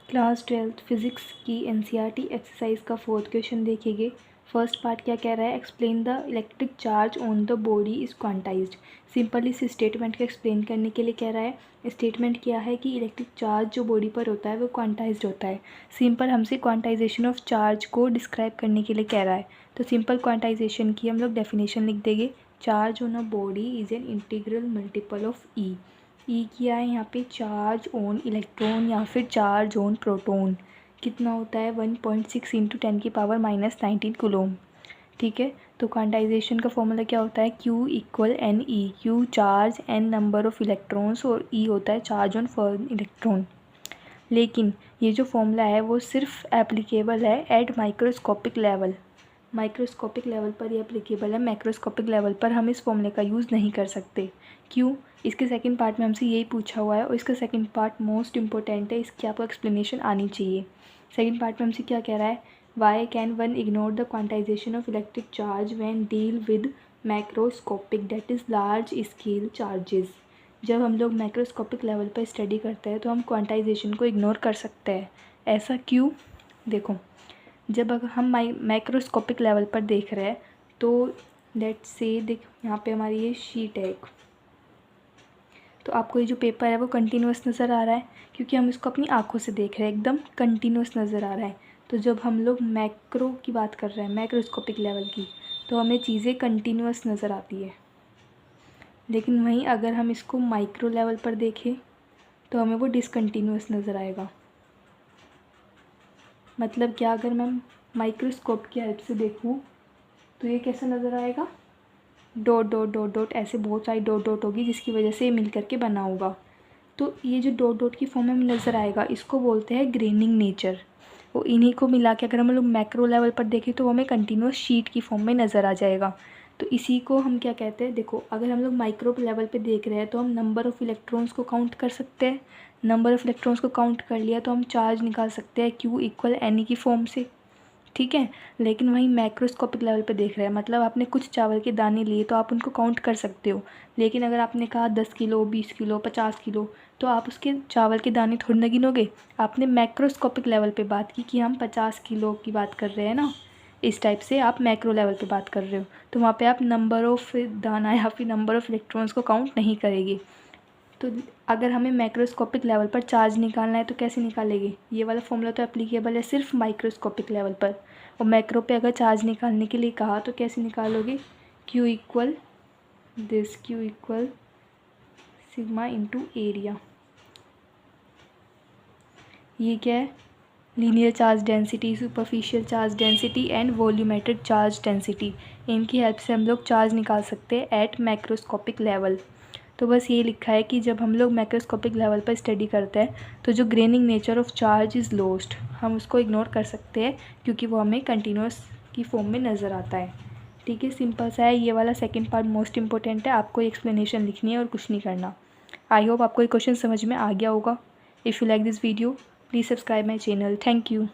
Class 12th physics की NCERT exercise का 4th question देखेंगे। फर्स्ट पार्ट क्या कह रहा है, explain the electric charge on the body is quantized. Simple इस स्टेटमेंट को एक्सप्लेन करने के लिए कह रहा है। स्टेटमेंट क्या है कि इलेक्ट्रिक चार्ज जो बॉडी पर होता है वो क्वांटाइज्ड होता है। सिंपल हमसे क्वांटाइजेशन ऑफ चार्ज को डिस्क्राइब करने के लिए कह रहा है, तो सिंपल क्वांटाइजेशन की हम लोग डेफिनेशन लिख देंगे। Charge on a body is an integral multiple of e. E क्या है यहाँ पे, चार्ज ऑन इलेक्ट्रॉन या फिर चार्ज ऑन प्रोटॉन। कितना होता है 1.6 इंटू 10⁻⁻19 कूलम। ठीक है, तो क्वांटाइजेशन का फॉर्मूला क्या होता है, Q equal N E. Q charge, N number of electrons और ई होता है चार्ज ऑन फॉर इलेक्ट्रॉन। लेकिन ये जो फॉर्मूला है वो सिर्फ एप्लीकेबल है at microscopic level. Microscopic level पर ये एप्लीकेबल है, मैक्रोस्कोपिक लेवल पर हम इस फॉर्मूले का यूज़ नहीं कर सकते। क्यों, इसके सेकंड पार्ट में हमसे यही पूछा हुआ है और इसका सेकंड पार्ट मोस्ट इंपॉर्टेंट है, इसकी आपको एक्सप्लेनेशन आनी चाहिए। सेकंड पार्ट में हमसे क्या कह रहा है, why can one ignore the quantization of electric charge when deal with macroscopic that is large scale charges. जब हम लोग मैक्रोस्कोपिक लेवल पर स्टडी करते हैं तो हम क्वांटाइजेशन को इग्नोर कर सकते हैं। ऐसा क्यों, देखो, जब अगर हम माइक्रोस्कोपिक लेवल पर देख रहे हैं तो लेट्स से देख यहाँ पे हमारी ये शीट है एक, तो आपको ये जो पेपर है वो कंटिन्यूस नज़र आ रहा है क्योंकि हम इसको अपनी आँखों से देख रहे हैं, एकदम कंटिन्यूस नज़र आ रहा है। तो जब हम लोग मैक्रो की बात कर रहे हैं, मैक्रोस्कोपिक लेवल की, तो हमें चीज़ें कंटिन्यूस नज़र आती है। लेकिन वहीं अगर हम इसको माइक्रो लेवल पर देखें तो हमें वो डिसकंटिन्यूस नज़र आएगा। मतलब क्या, अगर मैं माइक्रोस्कोप की हेल्प से देखूँ तो ये कैसा नज़र आएगा, डॉट डॉट डॉट डॉट, ऐसे बहुत सारी डॉट डॉट होगी जिसकी वजह से ये मिल करके बना होगा। तो ये जो डॉट डॉट की फॉर्म में नज़र आएगा इसको बोलते हैं ग्रेनिंग नेचर। वो इन्हीं को मिला के अगर हम लोग मैक्रो लेवल पर देखें तो हमें कंटिन्यूस शीट की फॉर्म में नज़र आ जाएगा। तो इसी को हम क्या कहते हैं, देखो अगर हम लोग माइक्रो लेवल पे देख रहे हैं तो हम नंबर ऑफ़ इलेक्ट्रॉन्स को काउंट कर सकते हैं। नंबर ऑफ़ इलेक्ट्रॉन्स को काउंट कर लिया तो हम चार्ज निकाल सकते हैं Q इक्वल एन की फॉर्म से। ठीक है, लेकिन वहीं मैक्रोस्कोपिक लेवल पे देख रहे हैं, मतलब आपने कुछ चावल के दाने लिए तो आप उनको काउंट कर सकते हो। लेकिन अगर आपने कहा 10 किलो, 20 किलो, 50 किलो, तो आप उसके चावल के दाने थोड़ी ना गिनोगे। आपने मैक्रोस्कोपिक लेवल पे बात की कि हम 50 किलो की बात कर रहे हैं ना, इस टाइप से आप मैक्रो लेवल पे बात कर रहे हो, तो वहाँ पे आप नंबर ऑफ़ दाना या फिर नंबर ऑफ़ इलेक्ट्रॉन्स को काउंट नहीं करेंगे। तो अगर हमें मैक्रोस्कोपिक लेवल पर चार्ज निकालना है तो कैसे निकालेंगे, ये वाला फॉर्मूला तो एप्लीकेबल है सिर्फ माइक्रोस्कोपिक लेवल पर, और मैक्रो पे अगर चार्ज निकालने के लिए कहा तो कैसे निकालोगे, Q equal this, Q equal sigma into area. ये क्या है, linear charge density, superficial charge density and volumetric charge density. इनकी हेल्प से हम लोग चार्ज निकाल सकते हैं एट मैक्रोस्कोपिक लेवल। तो बस ये लिखा है कि जब हम लोग मैक्रोस्कोपिक लेवल पर स्टडी करते हैं तो जो graining nature of charge is lost, हम उसको इग्नोर कर सकते हैं क्योंकि वो हमें कंटिन्यूस की फॉर्म में नज़र आता है। ठीक है, सिंपल सा है। ये वाला सेकंड पार्ट मोस्ट इंपॉर्टेंट है, आपको एक्सप्लेनेशन लिखनी है और कुछ नहीं करना। आई होप आपको ये क्वेश्चन समझ में आ गया होगा। If you like this video please subscribe my channel. Thank you.